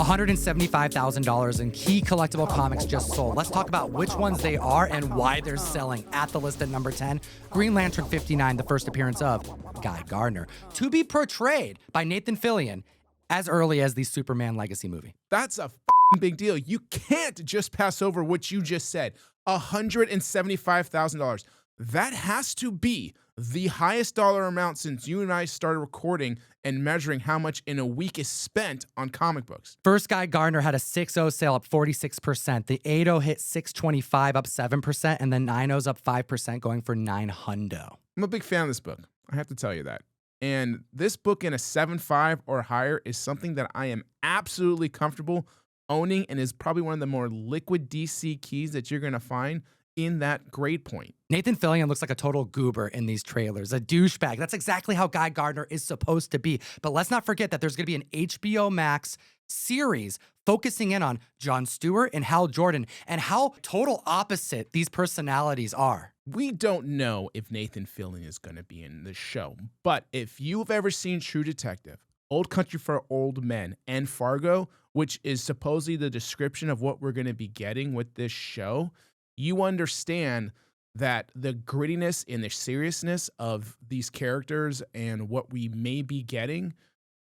$175,000 in key collectible comics just sold. Let's talk about which ones they are and why they're selling. At the list at number 10, Green Lantern 59, the first appearance of Guy Gardner, to be portrayed by Nathan Fillion as early as the Superman Legacy movie. That's a big deal. You can't just pass over what you just said. $175,000. That has to be the highest dollar amount since you and I started recording and measuring how much in a week is spent on comic books. First Guy Gardner had a 6.0 sale up 46%. The 8.0 hit 625 up 7%, and the 9.0's up 5% going for 900. I'm a big fan of this book. I have to tell you that. And this book in a 7.5 or higher is something that I am absolutely comfortable owning and is probably one of the more liquid DC keys that you're going to find in that grade point. Nathan Fillion looks like a total goober in these trailers, a douchebag. That's exactly how Guy Gardner is supposed to be. But let's not forget that there's going to be an HBO Max series focusing in on Jon Stewart and Hal Jordan and how total opposite these personalities are. We don't know if Nathan Fillion is going to be in the show, but if you've ever seen True Detective, Old Country for Old Men, and Fargo, which is supposedly the description of what we're going to be getting with this show, you understand that the grittiness and the seriousness of these characters and what we may be getting,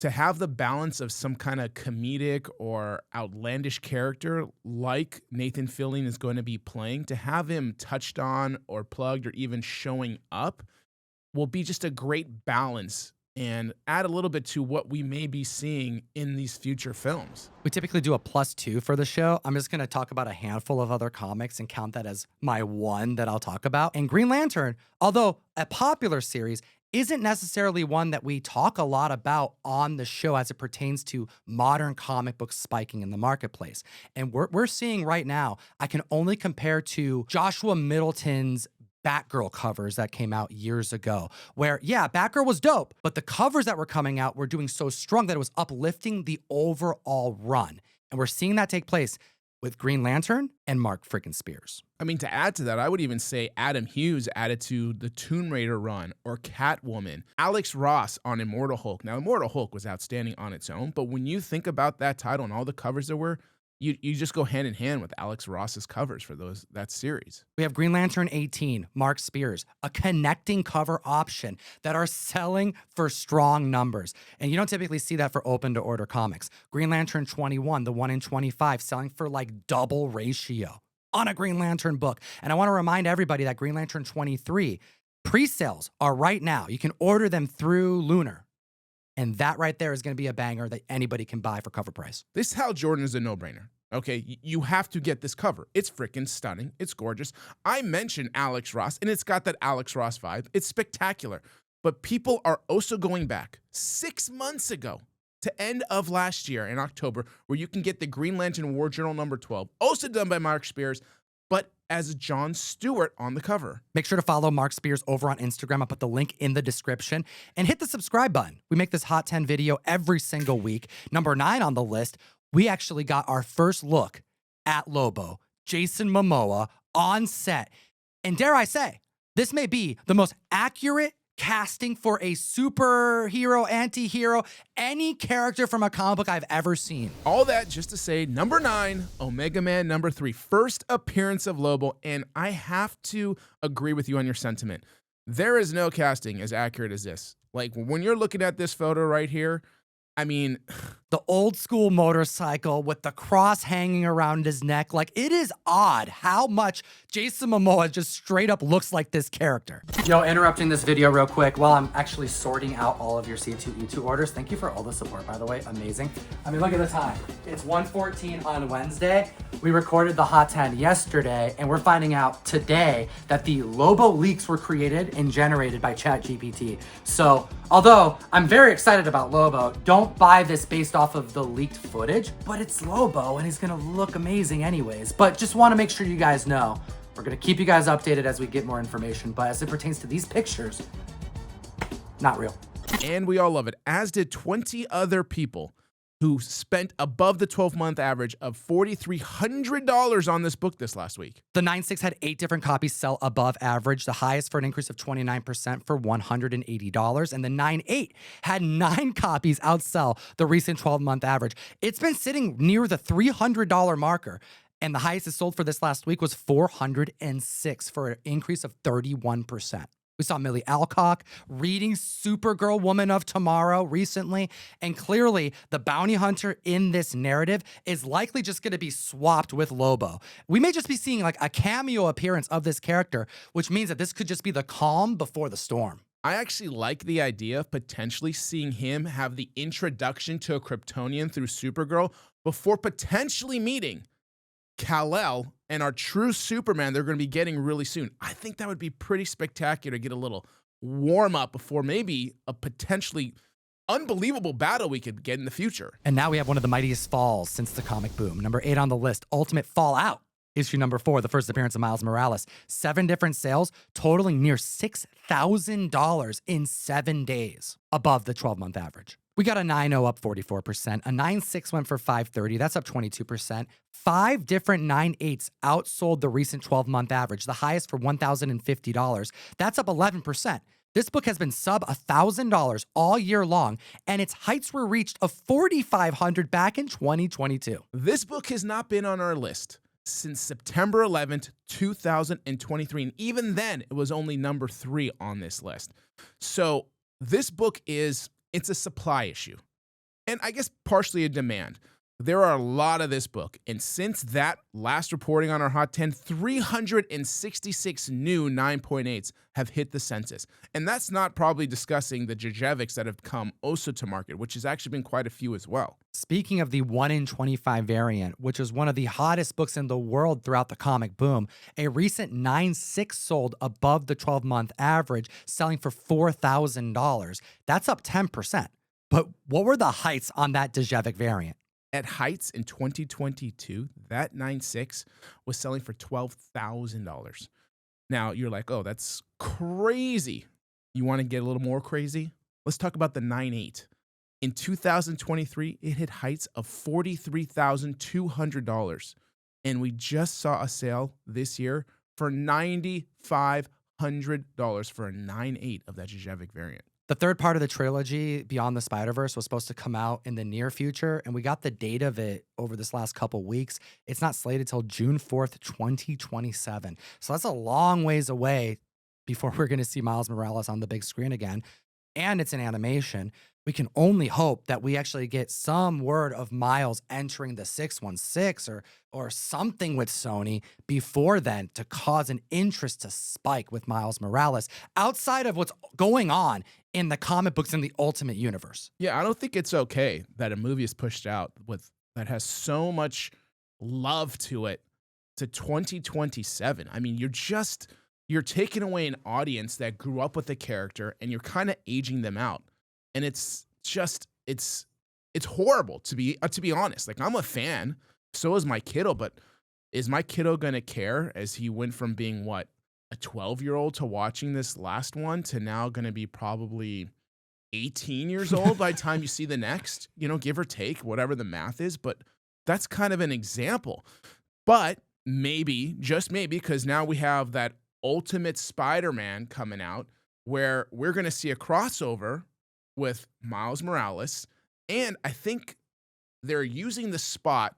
to have the balance of some kind of comedic or outlandish character like Nathan Fillion is going to be playing, to have him touched on or plugged or even showing up will be just a great balance and add a little bit to what we may be seeing in these future films. We typically do a +2 for the show. I'm just going to talk about a handful of other comics and count that as my one that I'll talk about. And Green Lantern, although a popular series, isn't necessarily one that we talk a lot about on the show as it pertains to modern comic books spiking in the marketplace. And we're seeing right now, I can only compare to Joshua Middleton's Batgirl covers that came out years ago, where, yeah, Batgirl was dope, but the covers that were coming out were doing so strong that it was uplifting the overall run. And we're seeing that take place with Green Lantern and Mark freaking Spears. I mean, to add to that, I would even say Adam Hughes added to the Tomb Raider run, or Catwoman, Alex Ross on Immortal Hulk. Now, Immortal Hulk was outstanding on its own, but when you think about that title and all the covers there were, you just go hand in hand with Alex Ross's covers for that series. We have Green Lantern 18, Mark Spears, a connecting cover option that are selling for strong numbers. And you don't typically see that for open to order comics. Green Lantern 21, the 1 in 25, selling for like double ratio on a Green Lantern book. And I want to remind everybody that Green Lantern 23 pre-sales are right now. You can order them through Lunar. And that right there is going to be a banger that anybody can buy for cover price. This Hal Jordan is a no-brainer. Okay, you have to get this cover. It's freaking stunning. It's gorgeous. I mentioned Alex Ross, and it's got that Alex Ross vibe. It's spectacular. But people are also going back 6 months ago to end of last year in October, where you can get the Green Lantern War Journal number 12, also done by Mark Spears, but as Jon Stewart on the cover. Make sure to follow Mark Spears over on Instagram. I'll put the link in the description. And hit the subscribe button. We make this Hot 10 video every single week. Number 9 on the list, we actually got our first look at Lobo, Jason Momoa, on set. And dare I say, this may be the most accurate casting for a superhero, anti-hero, any character from a comic book I've ever seen. All that just to say, number 9, Omega Man number 3, first appearance of Lobo, and I have to agree with you on your sentiment. There is no casting as accurate as this. Like, when you're looking at this photo right here, I mean, the old school motorcycle with the cross hanging around his neck. Like, it is odd how much Jason Momoa just straight up looks like this character. Yo, interrupting this video real quick while I'm actually sorting out all of your C2E2 orders. Thank you for all the support, by the way. Amazing. I mean, look at the time. It's 1:14 on Wednesday. We recorded the Hot 10 yesterday, and we're finding out today that the Lobo leaks were created and generated by ChatGPT. So, although I'm very excited about Lobo, don't buy this based off of the leaked footage, but it's Lobo and he's gonna look amazing anyways. But just wanna make sure you guys know, we're gonna keep you guys updated as we get more information, but as it pertains to these pictures, not real. And we all love it, as did 20 other people. who spent above the 12-month average of $4,300 on this book this last week. The 9.6 had 8 different copies sell above average, the highest for an increase of 29% for $180. And the 9.8 had 9 copies outsell the recent 12-month average. It's been sitting near the $300 marker. And the highest it sold for this last week was $406 for an increase of 31%. We saw Millie Alcock reading Supergirl Woman of Tomorrow recently, and clearly the bounty hunter in this narrative is likely just going to be swapped with Lobo. We may just be seeing like a cameo appearance of this character, which means that this could just be the calm before the storm. I actually like the idea of potentially seeing him have the introduction to a Kryptonian through Supergirl before potentially meeting Kal-El and our true Superman they're going to be getting really soon. I think that would be pretty spectacular to get a little warm up before maybe a potentially unbelievable battle we could get in the future. And now we have one of the mightiest falls since the comic boom. Number 8 on the list, Ultimate Fallout. Issue number 4, the first appearance of Miles Morales. 7 different sales, totaling near $6,000 in 7 days, above the 12-month average. We got a 9.0 up 44%, a 9.6 went for 530, that's up 22%. 5 different 9.8s outsold the recent 12-month average, the highest for $1,050, that's up 11%. This book has been sub $1,000 all year long, and its heights were reached of $4,500 back in 2022. This book has not been on our list since September 11th, 2023, and even then, it was only number 3 on this list. So this book it's a supply issue, and I guess partially a demand. There are a lot of this book, and since that last reporting on our Hot 10, 366 new 9.8s have hit the census. And that's not probably discussing the Djurjevics that have come also to market, which has actually been quite a few as well. Speaking of the 1 in 25 variant, which is one of the hottest books in the world throughout the comic boom, a recent 9.6 sold above the 12-month average, selling for $4,000. That's up 10%. But what were the heights on that Djurjevic variant? At heights in 2022, that 9.6 was selling for $12,000. Now, you're like, oh, that's crazy. You want to get a little more crazy? Let's talk about the 9.8. In 2023, it hit heights of $43,200. And we just saw a sale this year for $9,500 for a 9.8 of that Djurjevic variant. The third part of the trilogy, Beyond the Spider-Verse, was supposed to come out in the near future, and we got the date of it over this last couple weeks. It's not slated till June 4th, 2027. So that's a long ways away before we're going to see Miles Morales on the big screen again. And it's an animation. We can only hope that we actually get some word of Miles entering the 616 or something with Sony before then to cause an interest to spike with Miles Morales outside of what's going on in the comic books in the Ultimate Universe. Yeah, I don't think it's okay that a movie is pushed out that has so much love to it to 2027. I mean, you're taking away an audience that grew up with the character and you're kind of aging them out. And it's horrible to be honest. Like, I'm a fan, so is my kiddo, but is my kiddo gonna care as he went from being a 12-year-old to watching this last one to now gonna be probably 18 years old by the time you see the next, give or take, whatever the math is. But that's kind of an example. But maybe, just maybe, because now we have that Ultimate Spider-Man coming out where we're gonna see a crossover with Miles Morales, and I think they're using the Spot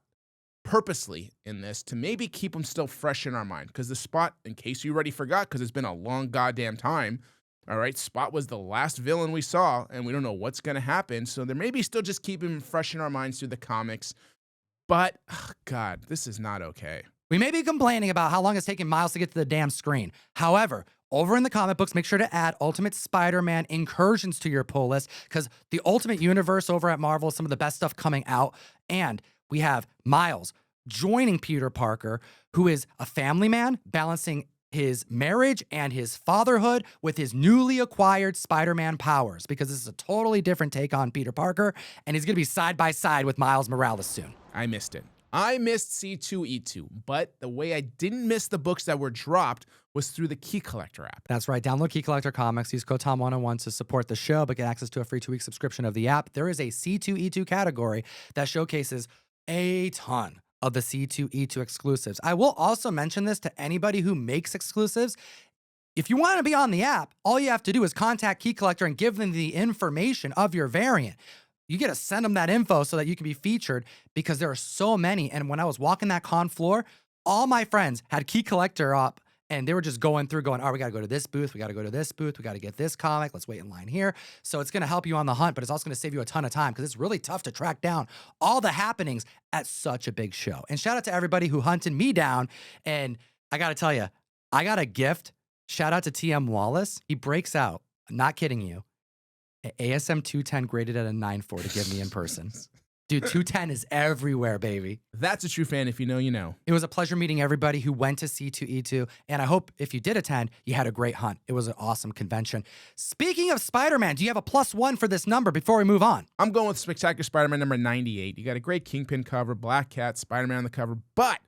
purposely in this to maybe keep him still fresh in our mind, because the Spot, in case you already forgot, because it's been a long goddamn time, all right, Spot was the last villain we saw, and we don't know what's going to happen, so they're maybe still just keeping him fresh in our minds through the comics, but, God, this is not okay. We may be complaining about how long it's taking Miles to get to the damn screen. However, over in the comic books, make sure to add Ultimate Spider-Man Incursions to your pull list, because the Ultimate Universe over at Marvel is some of the best stuff coming out. And we have Miles joining Peter Parker, who is a family man, balancing his marriage and his fatherhood with his newly acquired Spider-Man powers, because this is a totally different take on Peter Parker, and he's going to be side by side with Miles Morales soon. I missed it. I missed C2E2, but the way I didn't miss the books that were dropped was through the Key Collector app. That's right. Download Key Collector Comics. Use code Tom101 to support the show, but get access to a free 2-week subscription of the app. There is a C2E2 category that showcases a ton of the C2E2 exclusives. I will also mention this to anybody who makes exclusives. If you want to be on the app, all you have to do is contact Key Collector and give them the information of your variant. You get to send them that info so that you can be featured, because there are so many. And when I was walking that con floor, all my friends had Key Collector up and they were just going through going, oh, we got to go to this booth. We got to go to this booth. We got to get this comic. Let's wait in line here. So it's going to help you on the hunt, but it's also going to save you a ton of time because it's really tough to track down all the happenings at such a big show. And shout out to everybody who hunted me down. And I got to tell you, I got a gift. Shout out to TM Wallace. He breaks out, I'm not kidding you, ASM 210 graded at a 9.4 to give me in person. Dude, 210 is everywhere, baby. That's a true fan. If you know, you know. It was a pleasure meeting everybody who went to C2E2, and I hope if you did attend, you had a great hunt. It was an awesome convention. Speaking of Spider-Man, do you have a +1 for this number before we move on? I'm going with Spectacular Spider-Man number 98. You got a great Kingpin cover, Black Cat, Spider-Man on the cover, but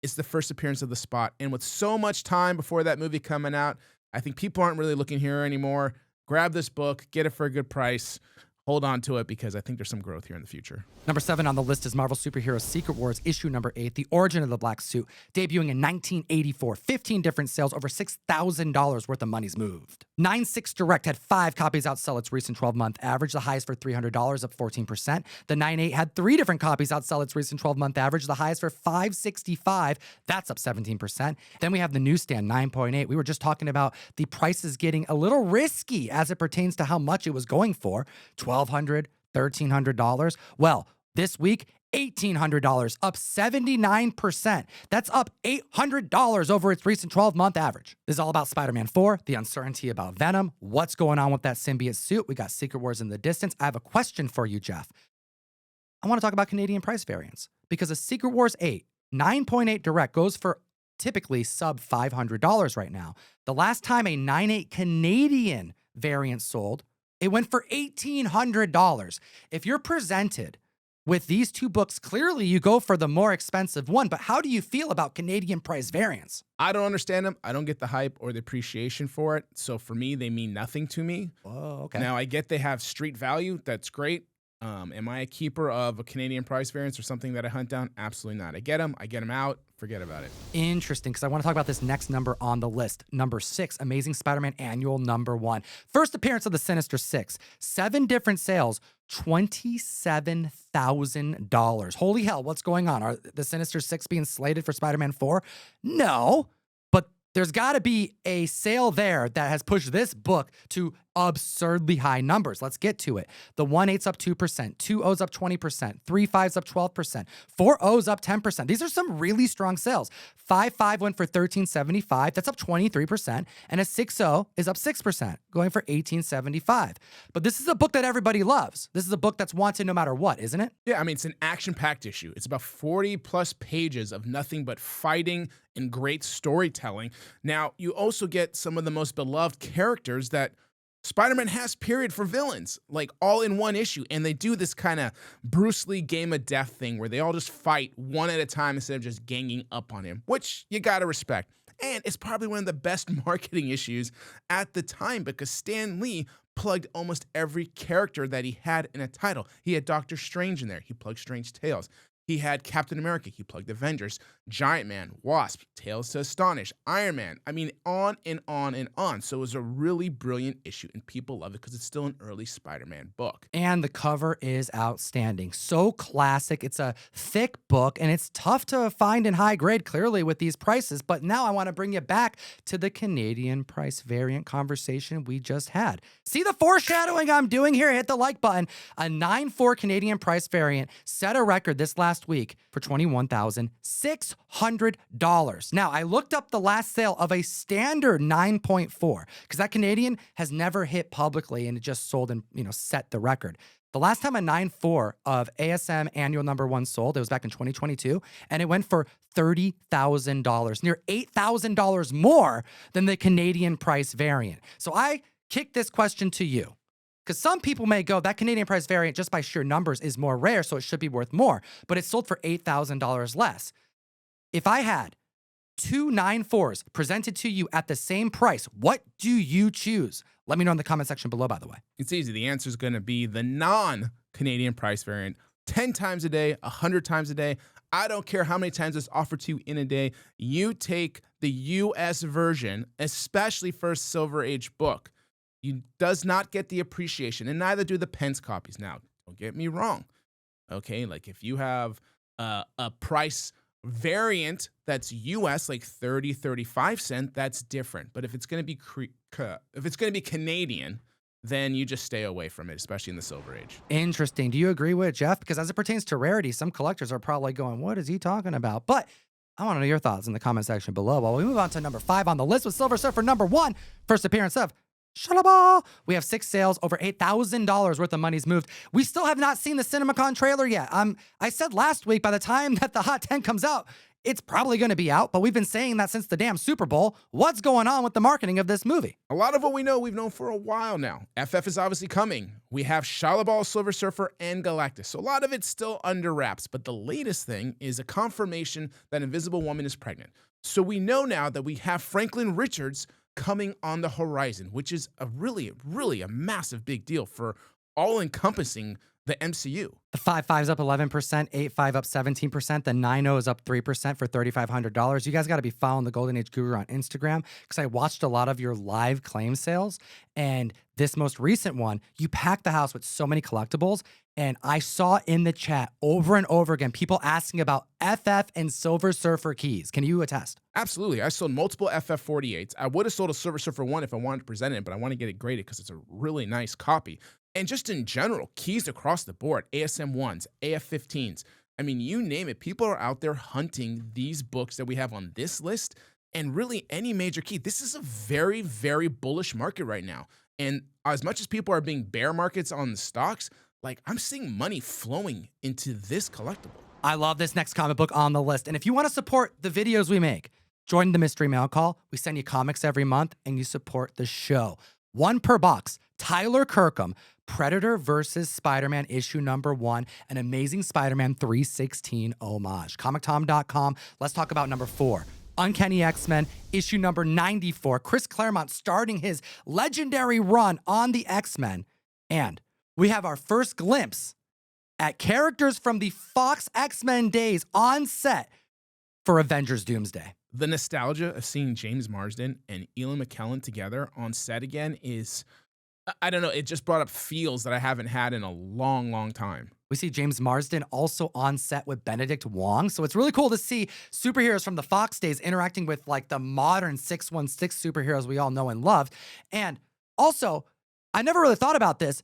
it's the first appearance of the Spot. And with so much time before that movie coming out, I think people aren't really looking here anymore. Grab this book, get it for a good price, hold on to it because I think there's some growth here in the future. Number 7 on the list is Marvel Superheroes Secret Wars, issue number 8, The Origin of the Black Suit, debuting in 1984. 15 different sales, over $6,000 worth of money's moved. 9.6 Direct had 5 copies outsell its recent 12-month average, the highest for $300, up 14%. The 9.8 had 3 different copies outsell its recent 12-month average, the highest for $565, that's up 17%. Then we have the newsstand, 9.8. We were just talking about the prices getting a little risky as it pertains to how much it was going for. $1,200, $1,300. Well, this week, $1,800, up 79%. That's up $800 over its recent 12-month average. This is all about Spider-Man 4, the uncertainty about Venom, what's going on with that symbiote suit. We got Secret Wars in the distance. I have a question for you, Jeff. I want to talk about Canadian price variance because a Secret Wars 8, 9.8 direct goes for typically sub $500 right now. The last time a 9.8 Canadian variant sold, it went for $1,800. If you're presented with these two books, clearly you go for the more expensive one. But how do you feel about Canadian price variants? I don't understand them. I don't get the hype or the appreciation for it. So for me, they mean nothing to me. Oh, okay. Now, I get they have street value. That's great. Am I a keeper of a Canadian price variance or something that I hunt down? Absolutely not. I get them out. Forget about it. Interesting, because I want to talk about this next number on the list. Number 6, Amazing Spider-Man Annual number 1. First appearance of the Sinister Six. 7 different sales, $27,000. Holy hell, what's going on? Are the Sinister Six being slated for Spider-Man 4? No, but there's got to be a sale there that has pushed this book to absurdly high numbers. Let's get to it. The 1.8's up 2%, 2.0's up 20%, 3.5's up 12%, 4.0's up 10%. These are some really strong sales. 5.5 went for $13.75. That's up 23%. And a 6.0 is up 6%, going for $18.75. But this is a book that everybody loves. This is a book that's wanted no matter what, isn't it? Yeah, I mean, it's an action-packed issue. It's about 40 plus pages of nothing but fighting and great storytelling. Now, you also get some of the most beloved characters that Spider-Man has, period, for villains, like all in one issue. And they do this kind of Bruce Lee game of death thing where they all just fight one at a time instead of just ganging up on him, which you got to respect. And it's probably one of the best marketing issues at the time because Stan Lee plugged almost every character that he had in a title. He had Doctor Strange in there. He plugged Strange Tales. He had Captain America. He plugged Avengers, Giant Man, Wasp, Tales to Astonish, Iron Man. I mean, on and on and on. So it was a really brilliant issue, and people love it because it's still an early Spider-Man book. And the cover is outstanding. So classic. It's a thick book, and it's tough to find in high grade, clearly, with these prices. But now I want to bring you back to the Canadian price variant conversation we just had. See the foreshadowing I'm doing here? Hit the like button. A 9.4 Canadian price variant set a record this last week for $21,600. Now, I looked up the last sale of a standard 9.4 because that Canadian has never hit publicly and it just sold and, set the record. The last time a 9.4 of ASM Annual number 1 sold, it was back in 2022, and it went for $30,000, near $8,000 more than the Canadian price variant. So I kick this question to you. Because some people may go, that Canadian price variant just by sheer numbers is more rare, so it should be worth more. But it's sold for $8,000 less. If I had two 9.4s presented to you at the same price, what do you choose? Let me know in the comment section below, by the way. It's easy. The answer is going to be the non-Canadian price variant. 10 times a day, 100 times a day. I don't care how many times it's offered to you in a day. You take the US version, especially for a Silver Age book. You does not get the appreciation, and neither do the Pence copies. Now, don't get me wrong. Okay, like if you have a price variant that's US, like 30, 35 cents, that's different. But if it's going to be Canadian, then you just stay away from it, especially in the Silver Age. Interesting. Do you agree with Jeff? Because as it pertains to rarity, some collectors are probably going, what is he talking about? But I want to know your thoughts in the comment section below while we move on to number 5 on the list with Silver Surfer number 1, first appearance of Shatilov. We have 6 sales, over $8,000 worth of money's moved. We still have not seen the CinemaCon trailer yet. I said last week, by the time that the Hot 10 comes out, it's probably going to be out, but we've been saying that since the damn Super Bowl. What's going on with the marketing of this movie? A lot of what we know, we've known for a while now. FF is obviously coming. We have Shatilov, Silver Surfer, and Galactus. So a lot of it's still under wraps, but the latest thing is a confirmation that Invisible Woman is pregnant. So we know now that we have Franklin Richards coming on the horizon, which is a really a massive big deal for all-encompassing the MCU. The 5.5's up 11%, 8.5 up 17%, the 9.0 is up 3% for $3,500. You guys got to be following the Golden Age Guru on Instagram because I watched a lot of your live claim sales, and this most recent one, you packed the house with so many collectibles, and I saw in the chat over and over again people asking about FF and Silver Surfer keys. Can you attest? Absolutely. I sold multiple FF48s. I would have sold a Silver Surfer 1 if I wanted to present it, but I want to get it graded because it's a really nice copy. And just in general, keys across the board, ASM 1s, AF 15s. I mean, you name it. People are out there hunting these books that we have on this list and really any major key. This is a very bullish market right now. And as much as people are being bear markets on the stocks, like I'm seeing money flowing into this collectible. I love this next comic book on the list. And if you want to support the videos we make, join the Mystery Mail Call. We send you comics every month and you support the show. 1 per box. Tyler Kirkham, Predator versus Spider-Man issue number 1, an Amazing Spider-Man 316 homage. ComicTom.com. Let's talk about number 4. Uncanny X-Men, issue number 94. Chris Claremont starting his legendary run on the X-Men. And we have our first glimpse at characters from the Fox X-Men days on set for Avengers Doomsday. The nostalgia of seeing James Marsden and Ian McKellen together on set again is, I don't know, it just brought up feels that I haven't had in a long time. We see James Marsden also on set with Benedict Wong. So it's really cool to see superheroes from the Fox days interacting with like the modern 616 superheroes we all know and love. And also, I never really thought about this,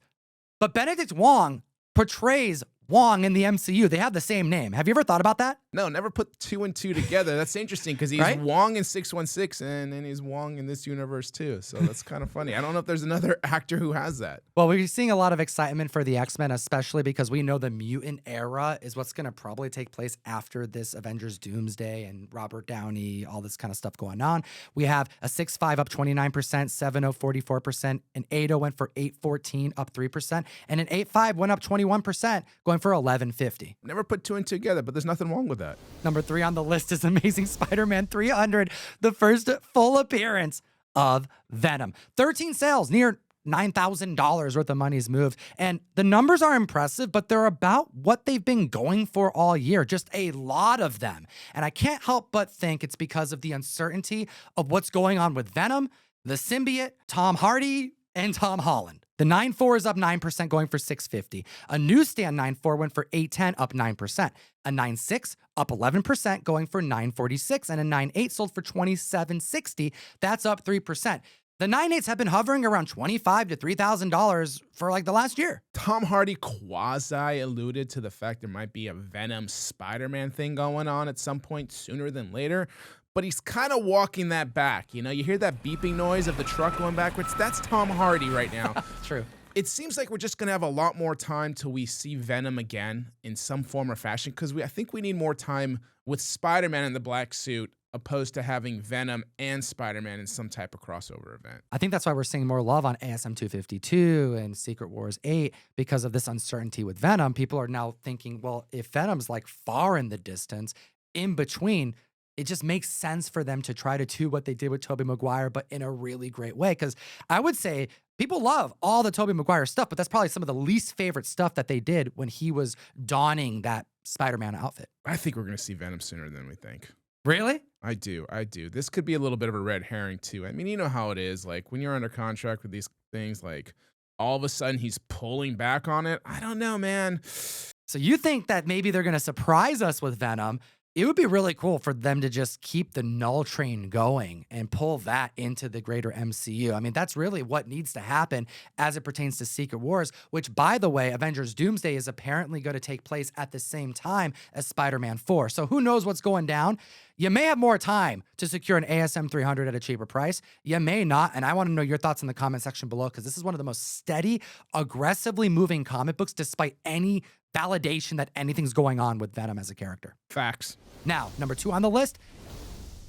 but Benedict Wong portrays Wong in the MCU. They have the same name. Have you ever thought about that? No, never put 2 and 2 together. That's interesting because he's right? Wong in 616 and then he's Wong in this universe too. So that's kind of funny. I don't know if there's another actor who has that. Well, we're seeing a lot of excitement for the X-Men, especially because we know the mutant era is what's going to probably take place after this Avengers Doomsday and Robert Downey, all this kind of stuff going on. We have a 6.5 up 29%, 7.0 44%, an 8.0 went for 8.14 up 3%, and an 8.5 went up 21%, going for 11.50. Never put 2 and 2 together, but there's nothing wrong with that. Number 3 on the list is Amazing Spider-Man 300, the first full appearance of Venom. 13 sales, near $9,000 worth of money's moved. And the numbers are impressive, but they're about what they've been going for all year. Just a lot of them. And I can't help but think it's because of the uncertainty of what's going on with Venom, the symbiote, Tom Hardy, and Tom Holland. The 9.4 is up 9%, going for $650. A newsstand 9.4 went for $810, up 9%. A 9.6 up 11%, going for $946, and a 9.8 sold for $27.60. That's up 3%. The 9.8s have been hovering around $2,500 to $3,000 for like the last year. Tom Hardy quasi alluded to the fact there might be a Venom Spider-Man thing going on at some point sooner than later. But he's kind of walking that back. You know, you hear that beeping noise of the truck going backwards? That's Tom Hardy right now. True. It seems like we're just going to have a lot more time till we see Venom again in some form or fashion, because I think we need more time with Spider-Man in the black suit opposed to having Venom and Spider-Man in some type of crossover event. I think that's why we're seeing more love on ASM 252 and Secret Wars 8 because of this uncertainty with Venom. People are now thinking, well, if Venom's like far in the distance, in between, it just makes sense for them to try to do what they did with Tobey Maguire, but in a really great way. Because I would say people love all the Tobey Maguire stuff, but that's probably some of the least favorite stuff that they did when he was donning that Spider-Man outfit. I think we're going to see Venom sooner than we think. Really? I do. This could be a little bit of a red herring too. I mean, you know how it is. Like when you're under contract with these things, like all of a sudden he's pulling back on it. I don't know, man. So you think that maybe they're going to surprise us with Venom? It would be really cool for them to just keep the Null Train going and pull that into the greater MCU. I mean, that's really what needs to happen as it pertains to Secret Wars, which, by the way, Avengers Doomsday is apparently going to take place at the same time as Spider-Man 4. So who knows what's going down? You may have more time to secure an ASM 300 at a cheaper price. You may not, and I want to know your thoughts in the comment section below because this is one of the most steady, aggressively moving comic books despite any validation that anything's going on with Venom as a character. Facts. Now, number 2 on the list,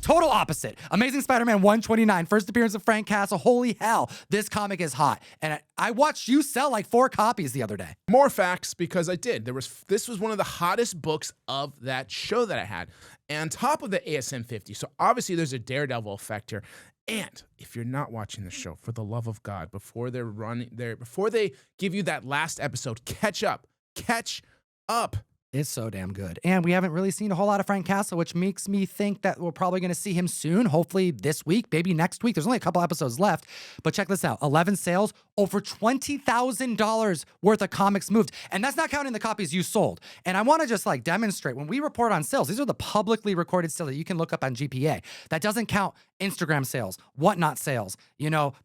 total opposite. Amazing Spider-Man 129, first appearance of Frank Castle. Holy hell, this comic is hot. And I watched you sell like 4 copies the other day. More facts, because I did. This was one of the hottest books of that show that I had. And on top of the ASM 50, so obviously there's a Daredevil effect here. And if you're not watching the show, for the love of God, before they give you that last episode, catch up. Catch up. It's so damn good. And we haven't really seen a whole lot of Frank Castle, which makes me think that we're probably going to see him soon, hopefully this week, maybe next week. There's only a couple episodes left, but check this out. 11 sales, over $20,000 worth of comics moved. And that's not counting the copies you sold. And I want to just like demonstrate, when we report on sales, these are the publicly recorded sales that you can look up on GPA. That doesn't count Instagram sales, whatnot sales,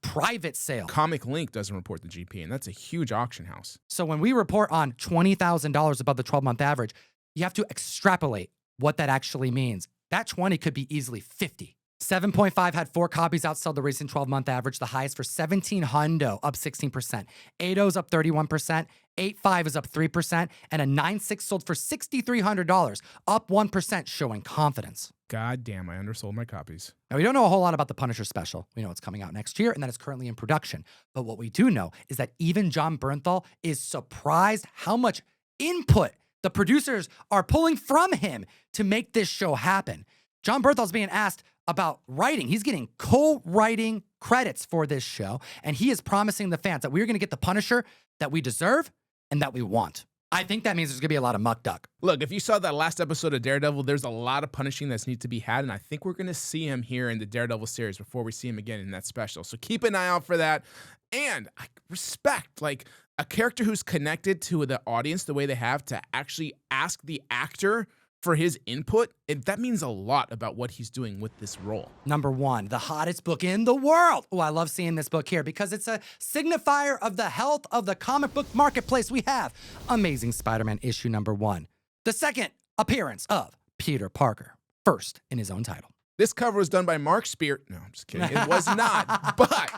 private sales. Comic Link doesn't report the GPA, and that's a huge auction house. So when we report on $20,000 above the 12-month average, you have to extrapolate what that actually means. That 20 could be easily 50. 7.5 had 4 copies outsell the recent 12-month average, the highest for 17 hundo, up 16%. 8.0's up 31%. 8.5 is up 3%. And a 9.6 sold for $6,300, up 1%, showing confidence. God damn, I undersold my copies. Now, we don't know a whole lot about the Punisher special. We know it's coming out next year and that it's currently in production. But what we do know is that even John Bernthal is surprised how much input the producers are pulling from him to make this show happen. John Bernthal's being asked about writing. He's getting co-writing credits for this show, and he is promising the fans that we're going to get the Punisher that we deserve and that we want. I think that means there's going to be a lot of muck duck. Look, if you saw that last episode of Daredevil, there's a lot of punishing that needs to be had, and I think we're going to see him here in the Daredevil series before we see him again in that special. So keep an eye out for that. And I respect, like, a character who's connected to the audience the way they have to actually ask the actor for his input. That means a lot about what he's doing with this role. Number 1, the hottest book in the world. Oh, I love seeing this book here because it's a signifier of the health of the comic book marketplace we have. Amazing Spider-Man issue number 1. The second appearance of Peter Parker, first in his own title. This cover was done by Mark Spear. No, I'm just kidding. It was not, but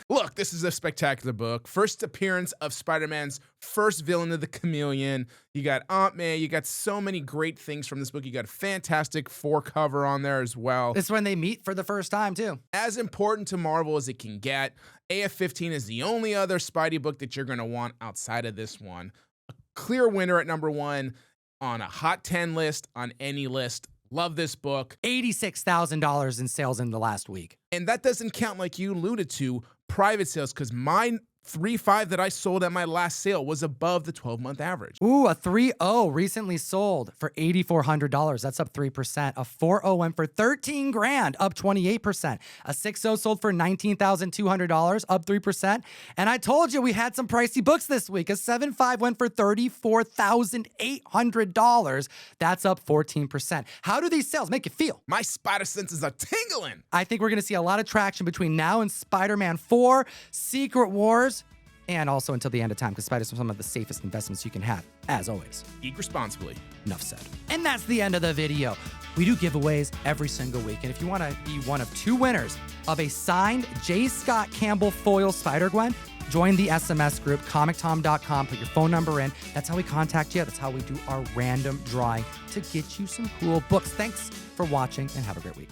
look, this is a spectacular book. First appearance of Spider-Man's first villain of the Chameleon. You got Aunt May. You got so many great things from this book. You got a fantastic 4 cover on there as well. It's when they meet for the first time, too. As important to Marvel as it can get, AF-15 is the only other Spidey book that you're going to want outside of this one. A clear winner at number 1 on a Hot 10 list, on any list. Love this book. $86,000 in sales in the last week. And that doesn't count, like you alluded to, private sales, because mine 3.5 that I sold at my last sale was above the 12-month average. Ooh, a 3.0 recently sold for $8,400. That's up 3%. A 4.0 went for $13,000, up 28%. A 6.0 sold for $19,200, up 3%. And I told you we had some pricey books this week. A 7.5 went for $34,800. That's up 14%. How do these sales make you feel? My spider senses are tingling. I think we're going to see a lot of traction between now and Spider-Man 4, Secret Wars, and also until the end of time, because Spiders are some of the safest investments you can have, as always. Eat responsibly. Enough said. And that's the end of the video. We do giveaways every single week, and if you want to be one of 2 winners of a signed J. Scott Campbell foil Spider-Gwen, Join the SMS group, comictom.com. Put your phone number in. That's how we contact you. That's how we do our random drawing to get you some cool books. Thanks for watching and have a great week.